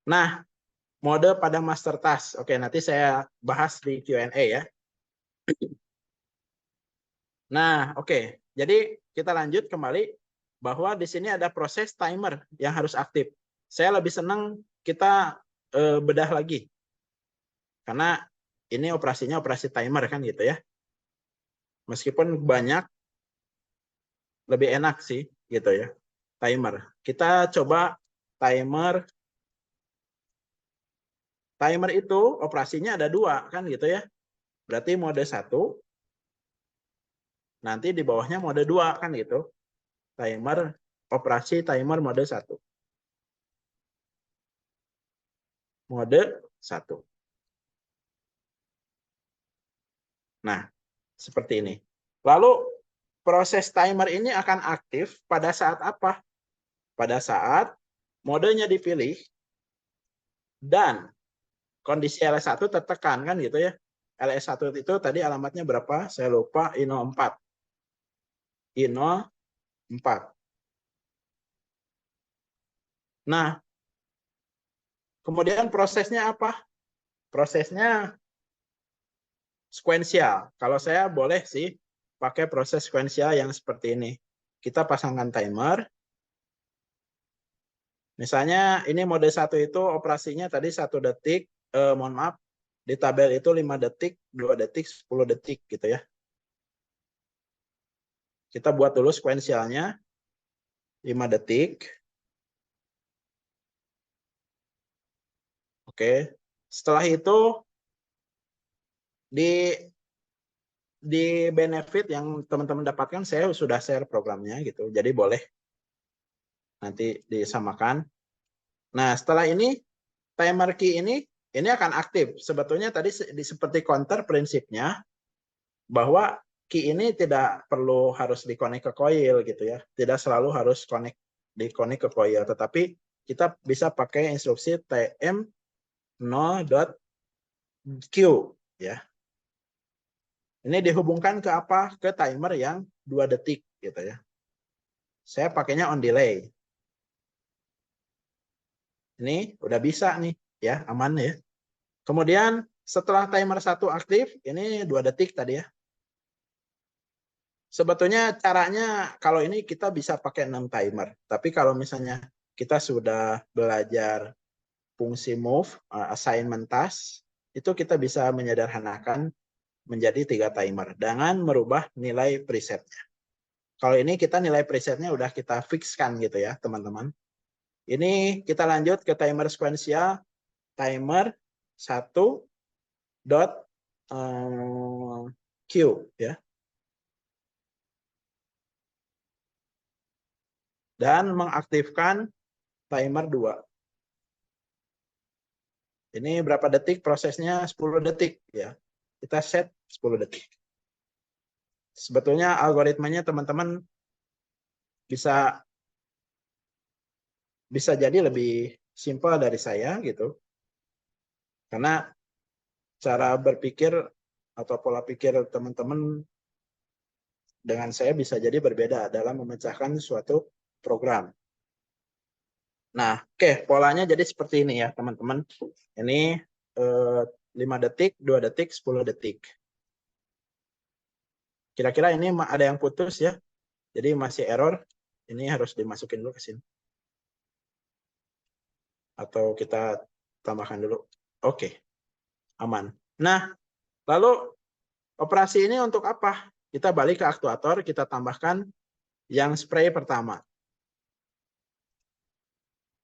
Nah, mode pada master task. Oke, nanti saya bahas di Q&A ya. Nah, oke. Jadi kita lanjut kembali bahwa di sini ada proses timer yang harus aktif. Saya lebih senang kita bedah lagi. Karena ini operasinya operasi timer kan gitu ya. Meskipun banyak, lebih enak sih gitu ya. Timer. Kita coba timer. Timer itu operasinya ada 2 kan gitu ya. Berarti mode 1. Nanti di bawahnya mode 2 kan gitu. Timer, operasi timer mode 1. Mode 1. Nah, seperti ini. Lalu proses timer ini akan aktif pada saat apa? Pada saat modenya dipilih dan kondisi LS1 tertekan kan gitu ya. LS1 itu tadi alamatnya berapa? Saya lupa, I04. I04. Nah, kemudian prosesnya apa? Prosesnya sekuensial. Kalau saya boleh sih pakai proses sekuensial yang seperti ini. Kita pasangkan timer. Misalnya ini mode 1 itu operasinya tadi 1 detik, mohon maaf, di tabel itu 5 detik, 2 detik, 10 detik gitu ya. Kita buat dulu sekuensialnya, 5 detik. Oke, setelah itu di benefit yang teman-teman dapatkan, saya sudah share programnya gitu, jadi boleh nanti disamakan. Nah, setelah ini timer key ini akan aktif. Sebetulnya tadi seperti counter prinsipnya bahwa key ini tidak perlu harus dikonek ke coil gitu ya. Tidak selalu harus dikonek ke coil, tetapi kita bisa pakai instruksi tm 0.q ya. Ini dihubungkan ke apa? Ke timer yang 2 detik gitu ya. Saya pakainya on delay. Ini udah bisa nih ya, aman ya. Kemudian setelah timer 1 aktif, ini 2 detik tadi ya. Sebetulnya caranya kalau ini kita bisa pakai 6 timer. Tapi kalau misalnya kita sudah belajar fungsi move, assignment task, itu kita bisa menyederhanakan menjadi 3 timer dengan merubah nilai presetnya. Kalau ini kita nilai presetnya udah kita fixkan gitu ya teman-teman. Ini kita lanjut ke timer sekuensial, timer 1 dot Q ya. Dan mengaktifkan timer 2. Ini berapa detik prosesnya? 10 detik ya. Kita set 10 detik. Sebetulnya algoritmanya teman-teman bisa jadi lebih simpel dari saya gitu. Karena cara berpikir atau pola pikir teman-teman dengan saya bisa jadi berbeda dalam memecahkan suatu program. Nah, oke, polanya jadi seperti ini ya, teman-teman. Ini 5 detik, 2 detik, 10 detik. Kira-kira ini ada yang putus ya. Jadi masih error. Ini harus dimasukin dulu ke sini. Atau kita tambahkan dulu. Oke, aman. Nah, lalu operasi ini untuk apa? Kita balik ke aktuator, kita tambahkan yang spray pertama.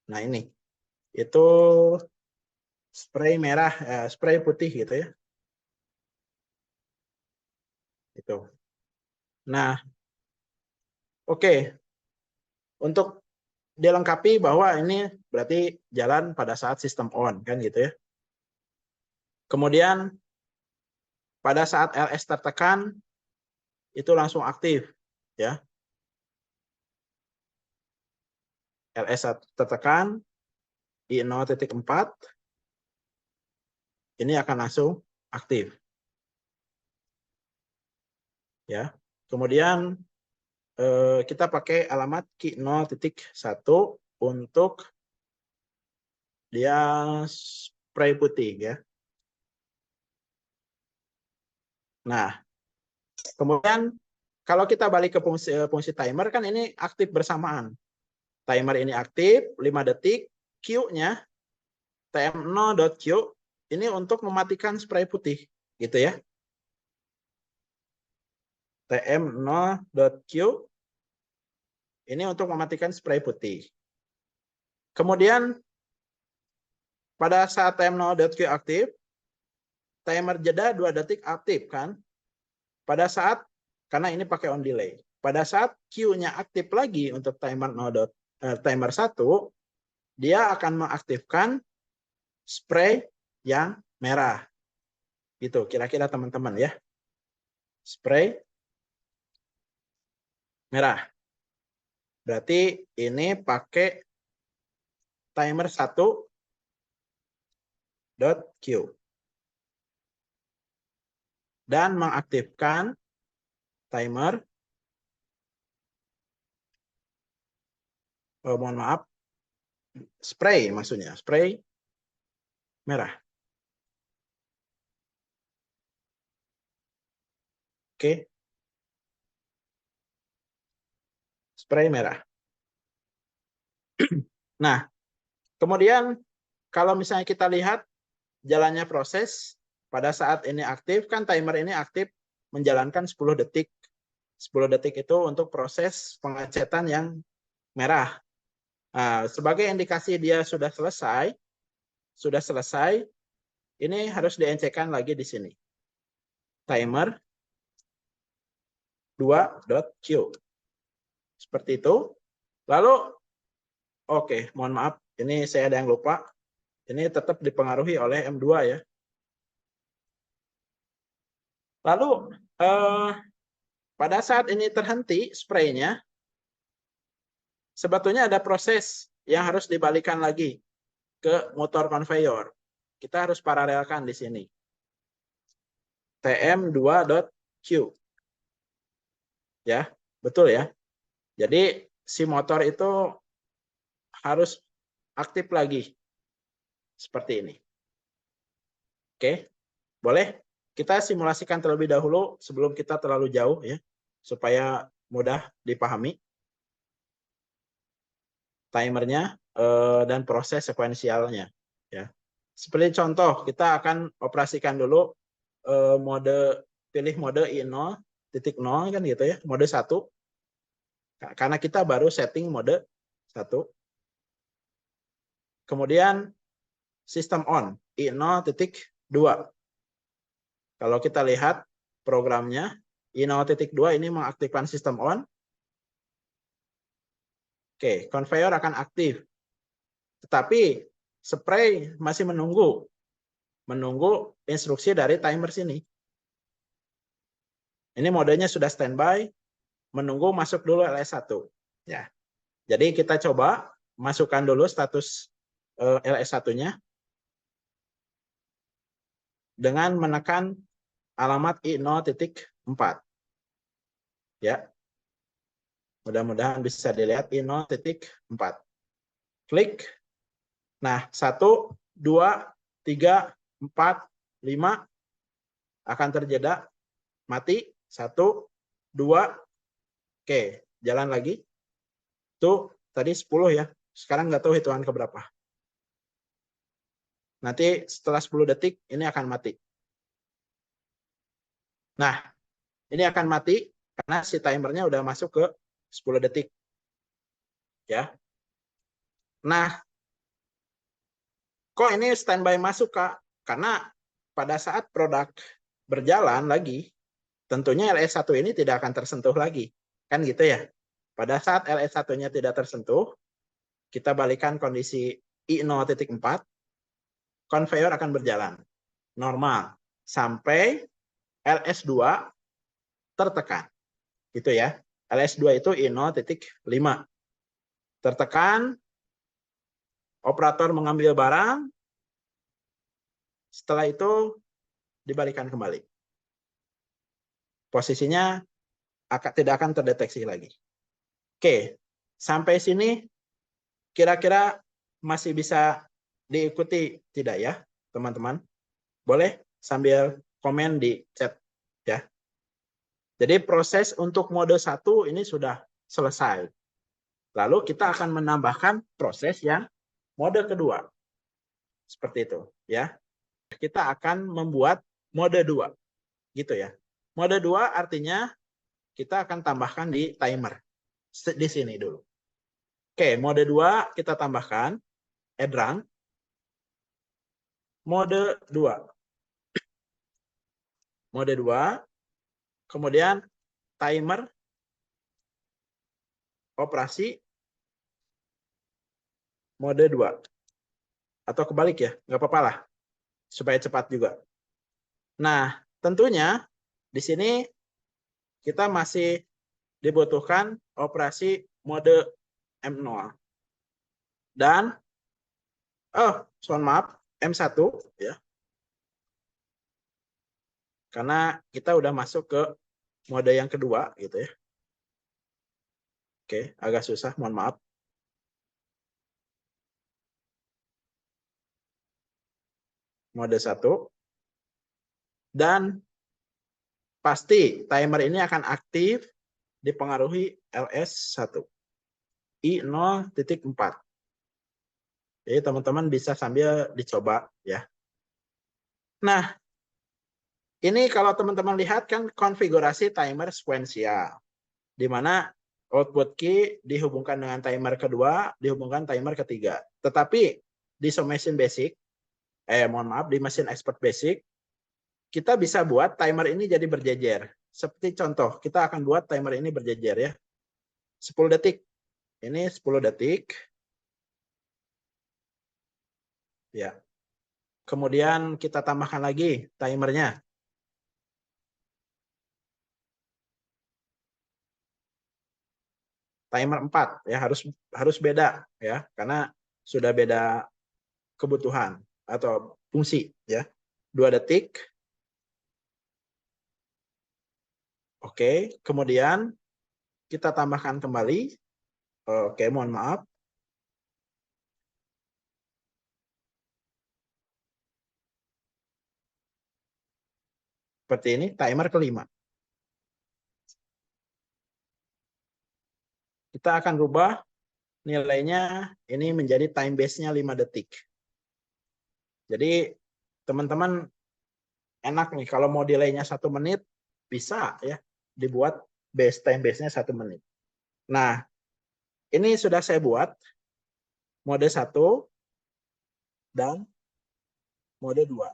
Nah ini, itu spray merah, spray putih gitu ya. Itu. Nah, oke. Untuk dilengkapi bahwa ini berarti jalan pada saat sistem on kan gitu ya. Kemudian pada saat LS tertekan itu langsung aktif ya. LS tertekan I 0.4 ini akan langsung aktif ya. Kemudian kita pakai alamat key 0.1 untuk Dia spray putih ya. Nah, kemudian kalau kita balik ke fungsi timer kan ini aktif bersamaan. Timer ini aktif 5 detik, Q-nya tm0.q ini untuk mematikan spray putih, gitu ya. tm0.q ini untuk mematikan spray putih. Kemudian pada saat tm0.q aktif, timer jeda 2 detik aktif kan. Pada saat, karena ini pakai on delay, pada saat Q-nya aktif lagi untuk timer 1, dia akan mengaktifkan spray yang merah. Gitu kira-kira teman-teman ya. Spray merah. Berarti ini pakai timer 1.q. Dan mengaktifkan timer, mohon maaf, spray maksudnya, spray merah. Oke. Spray merah. Nah, kemudian kalau misalnya kita lihat jalannya proses, pada saat ini aktif, kan timer ini aktif menjalankan 10 detik. 10 detik itu untuk proses pengecetan yang merah. Nah, sebagai indikasi dia sudah selesai, ini harus diencekkan lagi di sini. Timer 2.q. Seperti itu. Lalu, oke, mohon maaf, ini saya ada yang lupa. Ini tetap dipengaruhi oleh M2 ya. Lalu, pada saat ini terhenti spraynya, sebetulnya ada proses yang harus dibalikan lagi ke motor konveyor. Kita harus paralelkan di sini. tm2.q. Ya, betul ya. Jadi si motor itu harus aktif lagi. Seperti ini. Oke, boleh? Kita simulasikan terlebih dahulu sebelum kita terlalu jauh ya, supaya mudah dipahami timernya dan proses sekuensialnya. Ya, seperti contoh kita akan operasikan dulu pilih mode I0.0 kan gitu ya, mode 1. Karena kita baru setting mode 1. Kemudian sistem on I0.2. Kalau kita lihat programnya, I0.2 ini mengaktifkan sistem on. Oke, conveyor akan aktif. Tetapi spray masih menunggu instruksi dari timer sini. Ini modenya sudah standby, menunggu masuk dulu LS1. Ya. Jadi kita coba masukkan dulu status LS1-nya dengan menekan alamat I0.4. Ya. Mudah-mudahan bisa dilihat I0.4. Klik. Nah, 1, 2, 3, 4, 5 akan terjeda. Mati. 1, 2. Oke, jalan lagi. Tuh, tadi 10 ya. Sekarang nggak tahu hitungan keberapa. Nanti setelah 10 detik, ini akan mati. Nah, ini akan mati karena si timernya udah masuk ke 10 detik. Ya. Nah, kok ini standby masuk, Kak? Karena pada saat produk berjalan lagi, tentunya LS1 ini tidak akan tersentuh lagi. Kan gitu ya? Pada saat LS1-nya tidak tersentuh, kita balikan kondisi I0.4, konveyor akan berjalan normal sampai LS2 tertekan. Gitu ya. LS2 itu I0.5. Tertekan, operator mengambil barang, setelah itu dibalikan kembali. Posisinya tidak akan terdeteksi lagi. Oke, sampai sini kira-kira masih bisa diikuti tidak ya, teman-teman? Boleh sambil komen di chat ya. Jadi proses untuk mode 1 ini sudah selesai. Lalu kita akan menambahkan proses yang mode kedua. Seperti itu ya. Kita akan membuat mode 2 gitu ya. Mode 2 artinya kita akan tambahkan di timer. Di sini dulu. Oke, mode 2 kita tambahkan add run. Mode 2. Mode 2. Kemudian timer operasi mode 2. Atau kebalik ya, nggak apa-apa lah. Supaya cepat juga. Nah, tentunya di sini kita masih dibutuhkan operasi mode M0. Dan, mohon maaf, M1 ya. Karena kita udah masuk ke mode yang kedua gitu ya. Oke, agak susah, mohon maaf. Mode 1. Dan pasti timer ini akan aktif dipengaruhi LS1. I0.4. Jadi teman-teman bisa sambil dicoba ya. Nah, ini kalau teman-teman lihat kan konfigurasi timer sekuensial. Di mana output key dihubungkan dengan timer kedua, dihubungkan timer ketiga. Tetapi di Mesin Basic, mohon maaf, di Mesin Expert Basic, kita bisa buat timer ini jadi berjejer. Seperti contoh, kita akan buat timer ini berjejer ya. 10 detik. Ini 10 detik. Ya. Kemudian kita tambahkan lagi timernya. Timer 4 ya, harus beda ya, karena sudah beda kebutuhan atau fungsi ya. 2 detik. Oke, kemudian kita tambahkan kembali. Oke, mohon maaf. Seperti ini, timer kelima. Kita akan rubah nilainya ini menjadi time base-nya 5 detik. Jadi, teman-teman enak nih, kalau mau delay-nya 1 menit, bisa ya, dibuat time base-nya 1 menit. Nah, ini sudah saya buat mode 1 dan mode 2.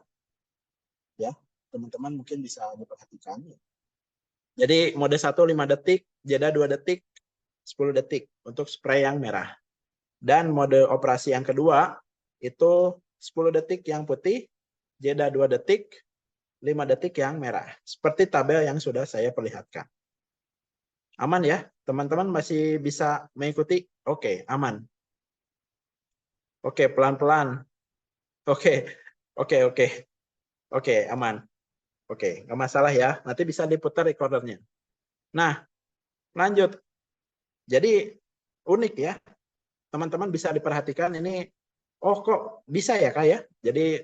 Ya, teman-teman mungkin bisa diperhatikan. Jadi mode 1 5 detik, jeda 2 detik, 10 detik untuk spray yang merah. Dan mode operasi yang kedua itu 10 detik yang putih, jeda 2 detik, 5 detik yang merah. Seperti tabel yang sudah saya perlihatkan. Aman ya? Teman-teman masih bisa mengikuti? Oke, aman. Oke, pelan-pelan. Oke, oke, aman. Oke, nggak masalah ya. Nanti bisa diputar recordernya. Nah, lanjut. Jadi unik ya. Teman-teman bisa diperhatikan ini, oh kok bisa ya Kak ya? Jadi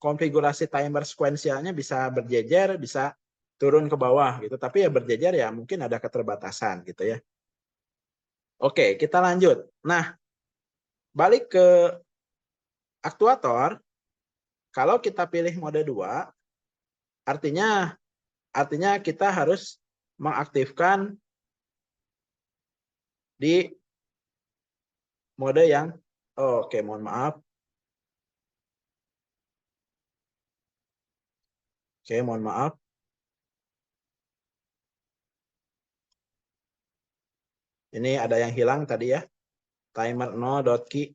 konfigurasi timer sekuensialnya bisa berjejer, bisa turun ke bawah gitu. Tapi ya berjejer ya mungkin ada keterbatasan gitu ya. Oke, kita lanjut. Nah, balik ke aktuator, kalau kita pilih mode 2, artinya kita harus mengaktifkan di mode yang, oke, mohon maaf. Oke, mohon maaf. Ini ada yang hilang tadi ya. Timer no.key.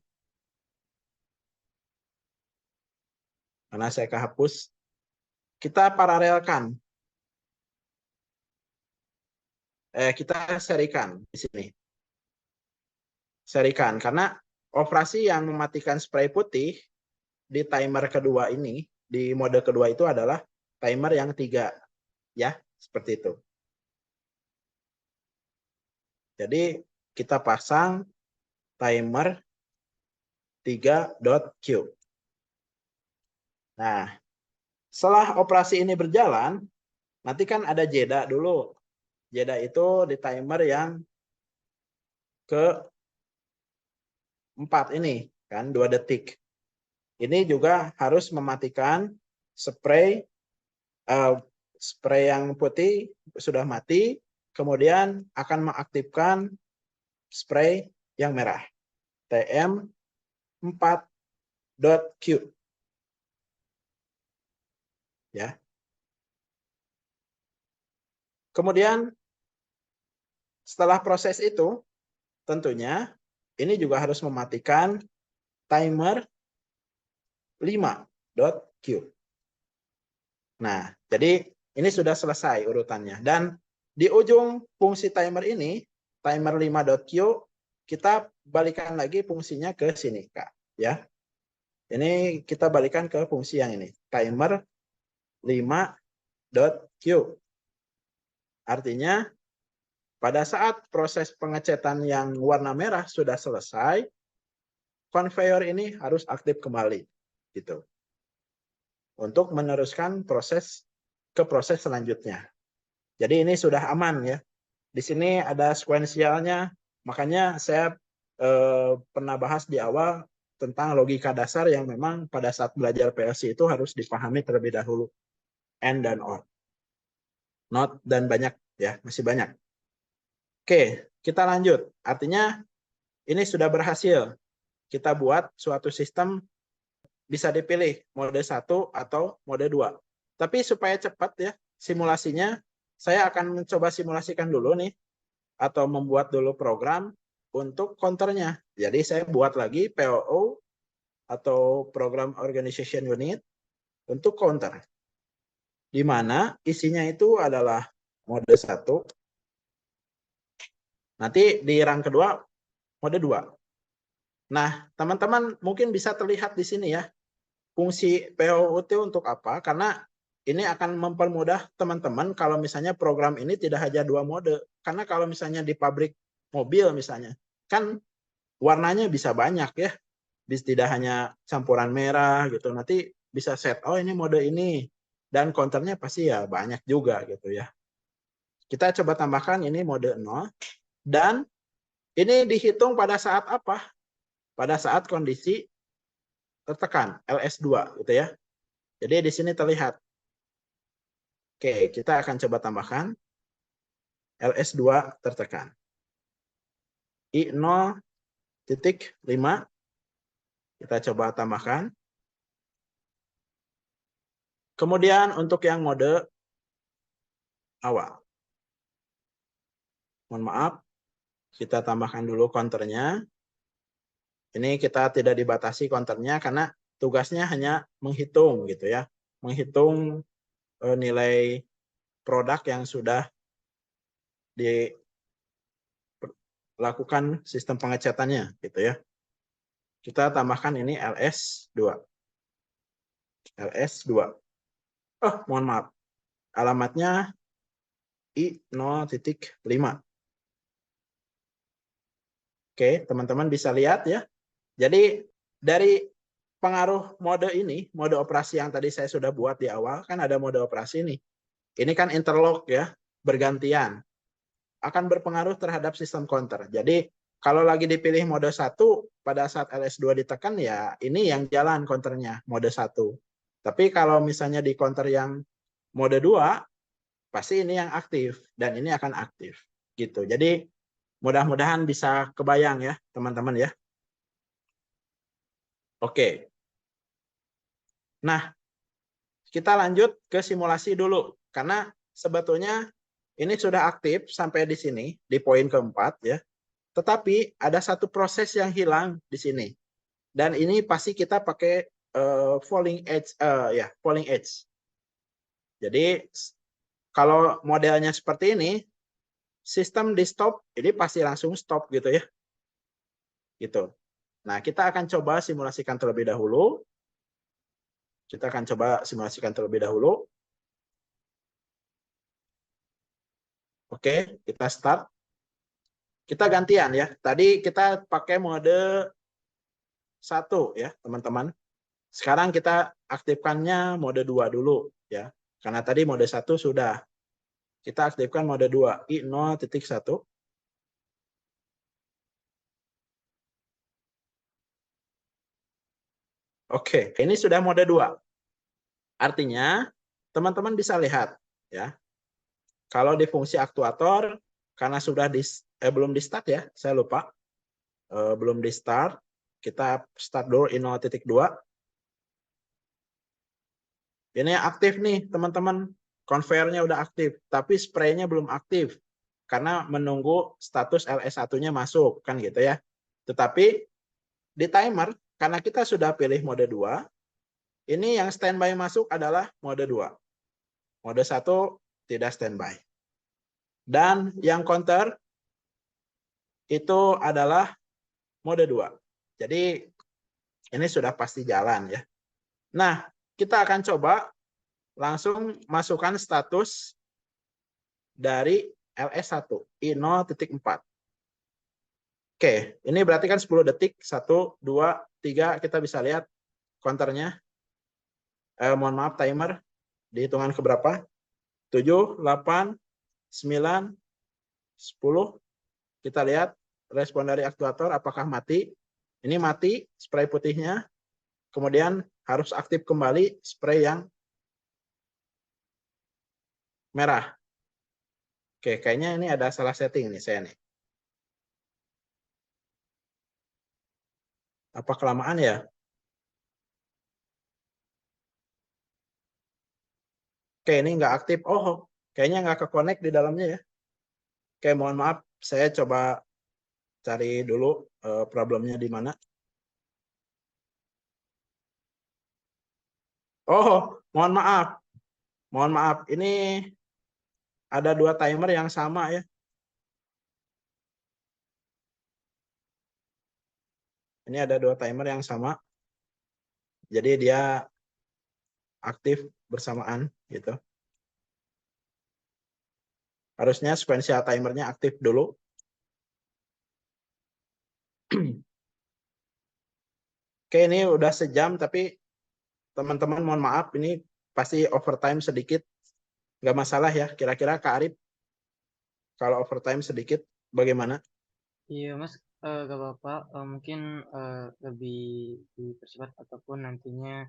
Karena saya kehapus. Kita paralelkan. Kita serikan di sini. Serikan. Karena operasi yang mematikan spray putih di timer kedua ini, di mode kedua itu adalah timer yang 3. Ya, seperti itu. Jadi kita pasang timer 3.Q. Nah, setelah operasi ini berjalan, nanti kan ada jeda dulu. Jeda itu di timer yang ke-4 ini, kan 2 detik. Ini juga harus mematikan spray yang putih sudah mati, kemudian akan mengaktifkan spray yang merah, TM4.Q. Ya. Kemudian setelah proses itu, tentunya ini juga harus mematikan timer 5.Q. Nah, jadi ini sudah selesai urutannya. Dan di ujung fungsi timer ini, timer 5.Q, kita balikan lagi fungsinya ke sini, Kak. Ya. Ini kita balikan ke fungsi yang ini, timer 5.Q. Artinya, pada saat proses pengecetan yang warna merah sudah selesai, conveyor ini harus aktif kembali. Gitu. Untuk meneruskan proses ke proses selanjutnya. Jadi ini sudah aman ya. Di sini ada sekuensialnya, makanya saya pernah bahas di awal tentang logika dasar yang memang pada saat belajar PLC itu harus dipahami terlebih dahulu. AND dan OR. Not dan banyak ya, masih banyak. Oke, kita lanjut. Artinya ini sudah berhasil. Kita buat suatu sistem bisa dipilih mode 1 atau mode 2. Tapi supaya cepat ya simulasinya, saya akan mencoba simulasikan dulu nih, atau membuat dulu program untuk counternya. Jadi saya buat lagi POO atau Program Organization Unit untuk counter. Di mana isinya itu adalah mode 1. Nanti di rang kedua mode 2. Nah, teman-teman mungkin bisa terlihat di sini ya. Fungsi POUT untuk apa? Karena ini akan mempermudah teman-teman kalau misalnya program ini tidak hanya 2 mode. Karena kalau misalnya di pabrik mobil misalnya, kan warnanya bisa banyak ya. Bisa tidak hanya campuran merah gitu. Nanti bisa set, oh ini mode ini. Dan counternya pasti ya banyak juga gitu ya. Kita coba tambahkan ini mode 0. Dan ini dihitung pada saat apa? Pada saat kondisi tertekan, LS2 gitu ya. Jadi di sini terlihat. Oke, kita akan coba tambahkan LS2 tertekan. I0.5 kita coba tambahkan. Kemudian untuk yang mode awal. Mohon maaf, kita tambahkan dulu counternya. Ini kita tidak dibatasi counternya karena tugasnya hanya menghitung gitu ya. Menghitung nilai produk yang sudah dilakukan sistem pengecatannya gitu ya. Kita tambahkan ini LS2. LS2. Oh, mohon maaf. Alamatnya I0.5. Oke, teman-teman bisa lihat ya. Jadi dari pengaruh mode ini, mode operasi yang tadi saya sudah buat di awal, kan ada mode operasi ini. Ini kan interlock ya, bergantian. Akan berpengaruh terhadap sistem counter. Jadi kalau lagi dipilih mode 1, pada saat LS2 ditekan ya ini yang jalan counternya, mode 1. Tapi kalau misalnya di counter yang mode 2, pasti ini yang aktif dan ini akan aktif. Gitu. Jadi mudah-mudahan bisa kebayang ya, teman-teman ya. Oke. Nah, kita lanjut ke simulasi dulu. Karena sebetulnya ini sudah aktif sampai di sini, di poin keempat ya. Tetapi ada satu proses yang hilang di sini. Dan ini pasti kita pakai falling edge. Falling edge. Jadi kalau modelnya seperti ini, sistem di stop, ini pasti langsung stop gitu ya. Gitu. Nah, kita akan coba simulasikan terlebih dahulu. Kita akan coba simulasikan terlebih dahulu. Oke, kita start. Kita gantian ya. Tadi kita pakai mode 1 ya, teman-teman. Sekarang kita aktifkannya mode 2 dulu ya. Karena tadi mode 1 sudah. Kita aktifkan mode 2, I0.1. Oke, ini sudah mode 2. Artinya, teman-teman bisa lihat ya. Kalau di fungsi aktuator, karena sudah belum di start ya, saya lupa. Belum di start. Kita start dulu I0.2. Ini aktif nih, teman-teman. Conveyor-nya udah aktif, tapi spray-nya belum aktif. Karena menunggu status LS1-nya masuk, kan gitu ya. Tetapi di timer, karena kita sudah pilih mode 2, ini yang standby masuk adalah mode 2. Mode 1 tidak standby. Dan yang counter itu adalah mode 2. Jadi ini sudah pasti jalan ya. Nah, kita akan coba langsung masukkan status dari LS1, I0.4. Oke, ini berarti kan 10 detik, 1, 2, 3, kita bisa lihat counternya. Mohon maaf, timer, di hitungan keberapa? 7, 8, 9, 10. Kita lihat respon dari aktuator apakah mati. Ini mati, spray putihnya. Kemudian harus aktif kembali spray yang merah. Oke, kayaknya ini ada salah setting nih saya nih. Apa kelamaan ya? Oke, ini nggak aktif. Oh, kayaknya nggak ke-connect di dalamnya ya. Oke, mohon maaf. Saya coba cari dulu problemnya di mana. Oh, mohon maaf. Mohon maaf. Ini ada 2 timer yang sama ya. Ini ada 2 timer yang sama. Jadi dia aktif bersamaan gitu. Harusnya sequential timernya aktif dulu. Oke, ini udah sejam tapi teman-teman mohon maaf, ini pasti overtime sedikit. Nggak masalah ya. Kira-kira Kak Arif, kalau overtime sedikit bagaimana? Iya Mas, gak apa-apa. Mungkin lebih dipercepat ataupun nantinya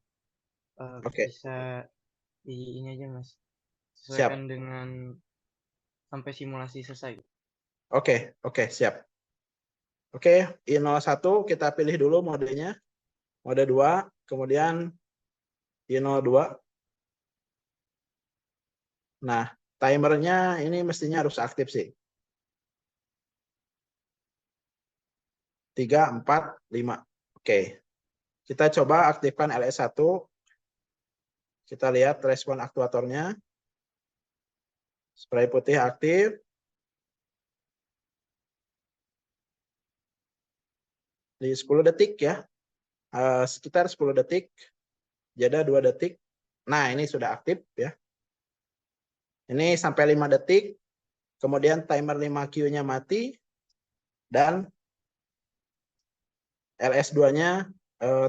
Oke, bisa di ini aja Mas, sesuaikan siap. dengan sampai simulasi selesai. Oke, oke, siap. Oke, I01 kita pilih dulu modenya. Mode 2, kemudian I02. Nah, timernya ini mestinya harus aktif sih. 3, 4, 5. Oke, kita coba aktifkan LS1. Kita lihat respon aktuatornya. Spray putih aktif. Di 10 detik ya. Sekitar 10 detik. Jeda 2 detik. Nah, ini sudah aktif ya. Ini sampai 5 detik. Kemudian timer 5Q-nya mati. Dan LS2-nya,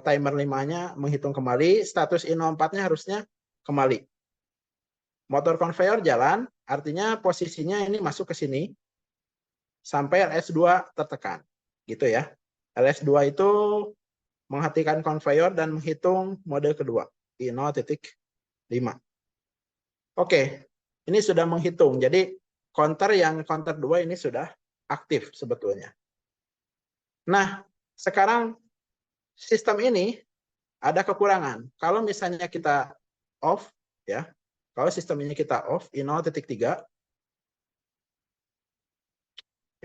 timer 5-nya menghitung kembali. Status I04-nya harusnya kembali. Motor conveyor jalan. Artinya posisinya ini masuk ke sini. Sampai LS2 tertekan. Gitu ya. LS2 itu menghentikan conveyor dan menghitung mode kedua. I0.5. Oke, ini sudah menghitung. Jadi counter yang counter 2 ini sudah aktif sebetulnya. Nah, sekarang sistem ini ada kekurangan. Kalau misalnya kita off, ya, kalau sistem ini kita off, I0.3,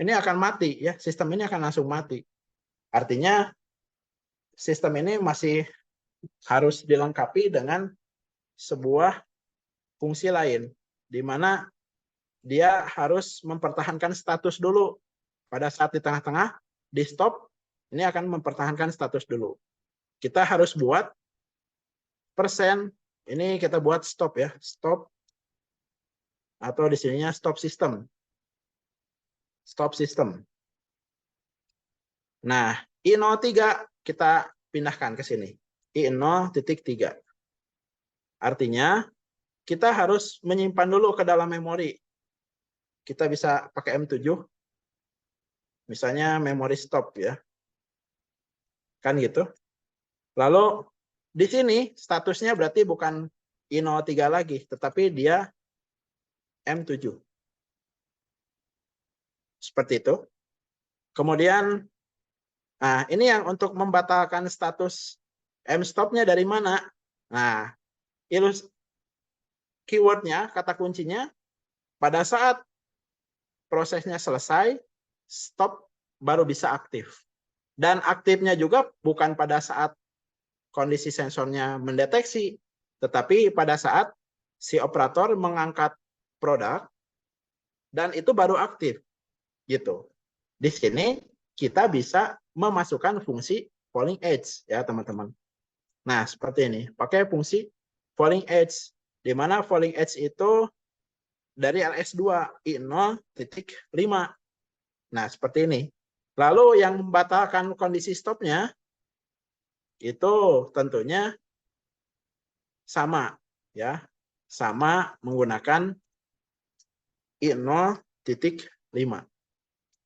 ini akan mati, ya, sistem ini akan langsung mati. Artinya sistem ini masih harus dilengkapi dengan sebuah fungsi lain, di mana dia harus mempertahankan status dulu. Pada saat di tengah-tengah, di stop, ini akan mempertahankan status dulu. Kita harus buat persen, ini kita buat stop ya, stop, atau di sininya stop system. Stop system. Nah, I03 kita pindahkan ke sini. I0.3. Artinya, kita harus menyimpan dulu ke dalam memori. Kita bisa pakai M7, misalnya memori stop ya. Kan gitu. Lalu di sini statusnya berarti bukan I03 lagi, tetapi dia M7. Seperti itu. Kemudian, nah ini yang untuk membatalkan status M-stop-nya dari mana? Nah, keywordnya, kata kuncinya, pada saat prosesnya selesai, stop baru bisa aktif. Dan aktifnya juga bukan pada saat kondisi sensornya mendeteksi, tetapi pada saat si operator mengangkat produk, dan itu baru aktif. Gitu. Di sini kita bisa memasukkan fungsi falling edge, ya teman-teman. Nah, seperti ini. Pakai fungsi falling edge, di mana falling edge itu dari LS2 I0.5. Nah, seperti ini. Lalu yang membatalkan kondisi stopnya itu tentunya sama, ya, sama menggunakan I0.5.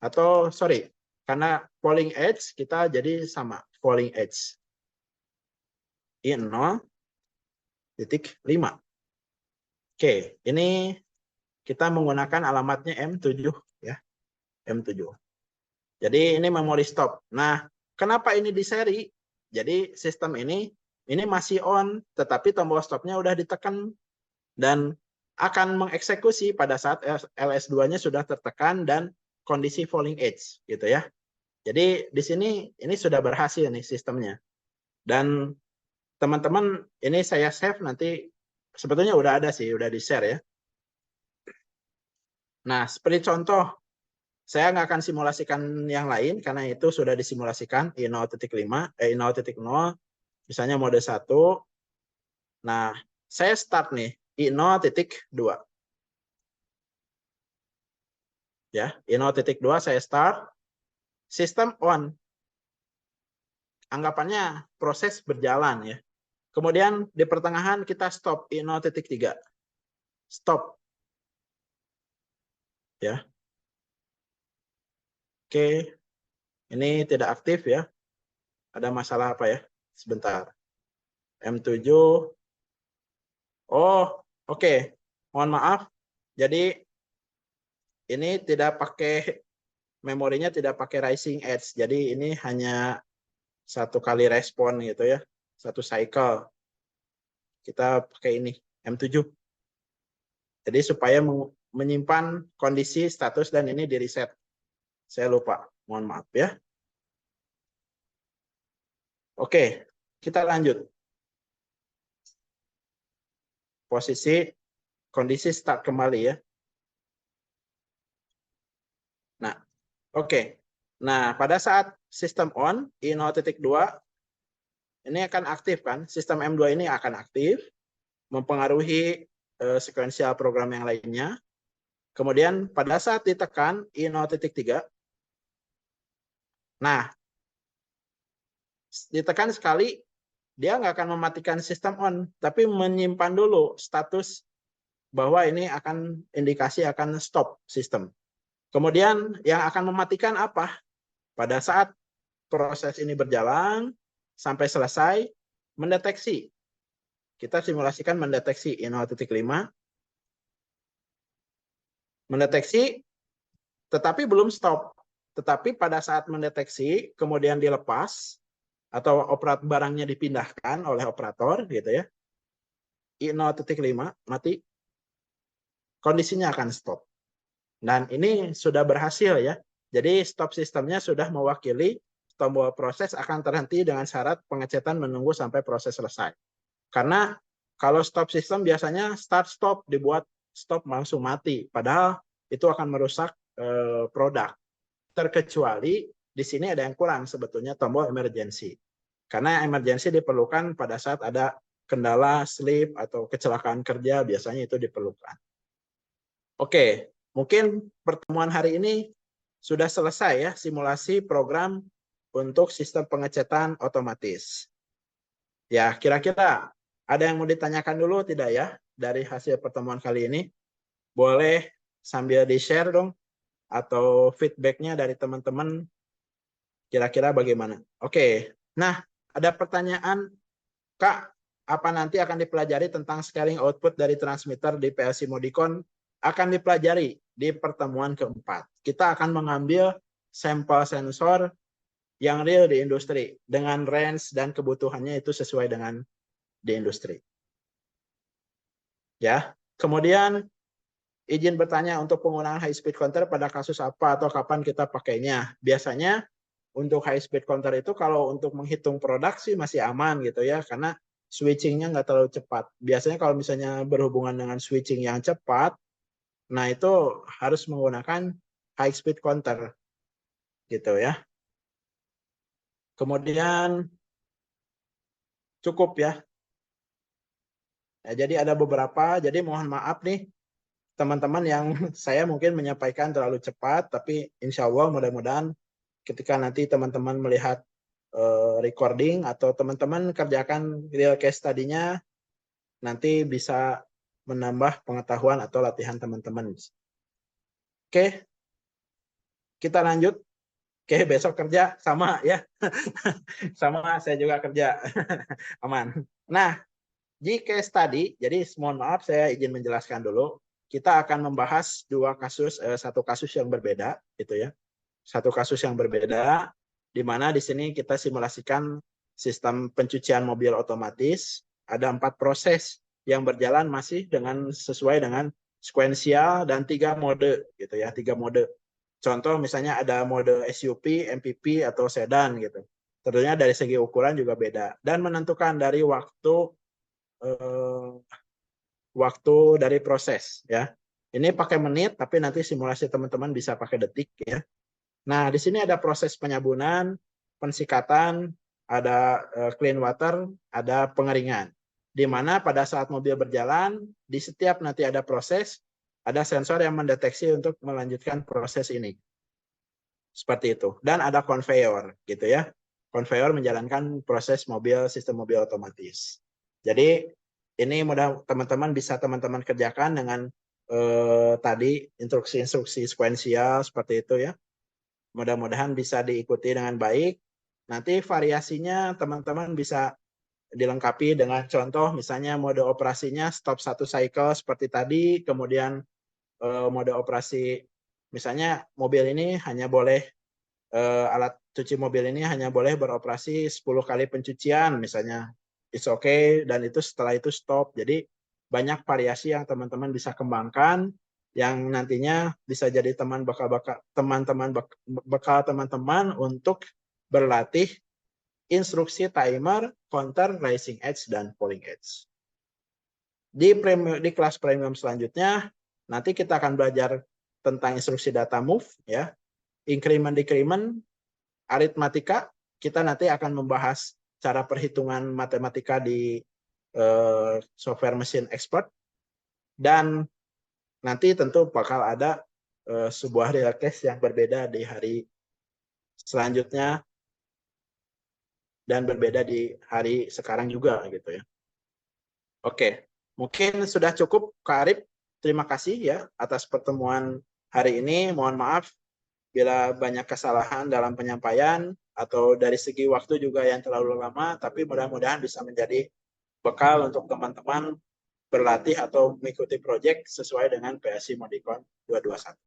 Atau sorry, karena falling edge kita jadi sama falling edge I0.5. Oke, ini kita menggunakan alamatnya M7 ya, M7. Jadi ini memori stop. Nah, kenapa ini di seri? Jadi sistem ini masih on, tetapi tombol stopnya udah ditekan dan akan mengeksekusi pada saat LS2-nya sudah tertekan dan kondisi falling edge gitu ya. Jadi di sini ini sudah berhasil nih sistemnya. Dan teman-teman ini saya save nanti sebetulnya udah ada sih, udah di-share ya. Nah, seperti contoh, saya nggak akan simulasikan yang lain karena itu sudah disimulasikan I0.5, I0.0, misalnya mode 1. Nah, saya start nih I0.2. Ya, I0.2 saya start, sistem on. Anggapannya proses berjalan ya. Kemudian di pertengahan kita stop I0.3. Stop. Ya. Oke. Ini tidak aktif ya. Ada masalah apa ya? Sebentar. M7. Oh, oke. Mohon maaf. Jadi ini tidak pakai memorinya, tidak pakai rising edge. Jadi ini hanya satu kali respon gitu ya. Satu cycle. Kita pakai ini M7. Jadi supaya menyimpan kondisi status dan ini di reset. Saya lupa. Mohon maaf ya. Oke, kita lanjut. Posisi kondisi start kembali ya. Nah, oke. Nah, pada saat sistem on, I0.2, ini akan aktif kan? Sistem M2 ini akan aktif, mempengaruhi sekuensial program yang lainnya. Kemudian pada saat ditekan I0.3, nah, ditekan sekali, dia nggak akan mematikan sistem on, tapi menyimpan dulu status bahwa ini akan indikasi akan stop sistem. Kemudian yang akan mematikan apa? Pada saat proses ini berjalan sampai selesai, mendeteksi. Kita simulasikan mendeteksi I0.5. Mendeteksi, tetapi belum stop. Tetapi pada saat mendeteksi, kemudian dilepas, atau barangnya dipindahkan oleh operator, gitu ya, I0.5 mati, kondisinya akan stop. Dan ini sudah berhasil ya. Jadi stop sistemnya sudah mewakili tombol proses akan terhenti dengan syarat pengecetan menunggu sampai proses selesai. Karena kalau stop sistem biasanya start stop, dibuat stop langsung mati. Padahal itu akan merusak produk. Terkecuali di sini ada yang kurang sebetulnya tombol emergency. Karena emergency diperlukan pada saat ada kendala sleep atau kecelakaan kerja, biasanya itu diperlukan. Oke, mungkin pertemuan hari ini sudah selesai ya simulasi program untuk sistem pengecetan otomatis. Ya, kira-kira ada yang mau ditanyakan dulu tidak ya dari hasil pertemuan kali ini? Boleh sambil di-share dong, atau feedbacknya dari teman-teman kira-kira bagaimana? Oke, nah ada pertanyaan, Kak, apa nanti akan dipelajari tentang scaling output dari transmitter di PLC Modicon? Akan dipelajari di pertemuan keempat. Kita akan mengambil sampel sensor yang real di industri dengan range dan kebutuhannya itu sesuai dengan di industri. Ya, kemudian izin bertanya untuk penggunaan high speed counter pada kasus apa atau kapan kita pakainya. Biasanya untuk high speed counter itu kalau untuk menghitung produksi masih aman gitu ya, karena switchingnya nggak terlalu cepat. Biasanya kalau misalnya berhubungan dengan switching yang cepat, nah itu harus menggunakan high speed counter gitu ya. Kemudian cukup ya. Jadi ada beberapa, jadi mohon maaf nih teman-teman yang saya mungkin menyampaikan terlalu cepat, tapi insya Allah mudah-mudahan ketika nanti teman-teman melihat recording atau teman-teman kerjakan real case tadinya, nanti bisa menambah pengetahuan atau latihan teman-teman. Oke, kita lanjut. Oke, besok kerja sama ya. Sama, saya juga kerja. Aman. Nah, di case tadi, jadi mohon maaf saya izin menjelaskan dulu. Kita akan membahas satu kasus yang berbeda, gitu ya. Satu kasus yang berbeda, di mana di sini kita simulasikan sistem pencucian mobil otomatis. Ada 4 proses yang berjalan masih sesuai dengan sekuensial dan 3 mode, gitu ya, 3 mode. Contoh misalnya ada mode SUV, MPV atau sedan gitu. Tentunya dari segi ukuran juga beda dan menentukan dari waktu dari proses ya. Ini pakai menit tapi nanti simulasi teman-teman bisa pakai detik ya. Nah, di sini ada proses penyabunan, pensikatan, ada clean water, ada pengeringan. Di mana pada saat mobil berjalan, di setiap nanti ada proses, ada sensor yang mendeteksi untuk melanjutkan proses ini. Seperti itu. Dan ada conveyor gitu ya. Conveyor menjalankan proses sistem mobil otomatis. Jadi ini mudah teman-teman bisa teman-teman kerjakan dengan tadi instruksi-instruksi sekuensial seperti itu ya. Mudah-mudahan bisa diikuti dengan baik. Nanti variasinya teman-teman bisa dilengkapi dengan contoh misalnya mode operasinya stop 1 cycle seperti tadi, kemudian mode operasi misalnya mobil ini hanya boleh alat cuci mobil ini hanya boleh beroperasi 10 kali pencucian misalnya. It's okay dan itu setelah itu stop. Jadi banyak variasi yang teman-teman bisa kembangkan yang nantinya bisa jadi bekal teman-teman untuk berlatih instruksi timer, counter, rising edge, dan falling edge. Di kelas premium selanjutnya, nanti kita akan belajar tentang instruksi data move, ya, increment, decrement, aritmatika. Kita nanti akan membahas cara perhitungan matematika di software machine expert. Dan nanti tentu bakal ada sebuah real case yang berbeda di hari selanjutnya dan berbeda di hari sekarang juga gitu ya. Oke, mungkin sudah cukup Kak Arif. Terima kasih ya atas pertemuan hari ini. Mohon maaf bila banyak kesalahan dalam penyampaian atau dari segi waktu juga yang terlalu lama, tapi mudah-mudahan bisa menjadi bekal untuk teman-teman berlatih atau mengikuti proyek sesuai dengan PLC Modicon 221.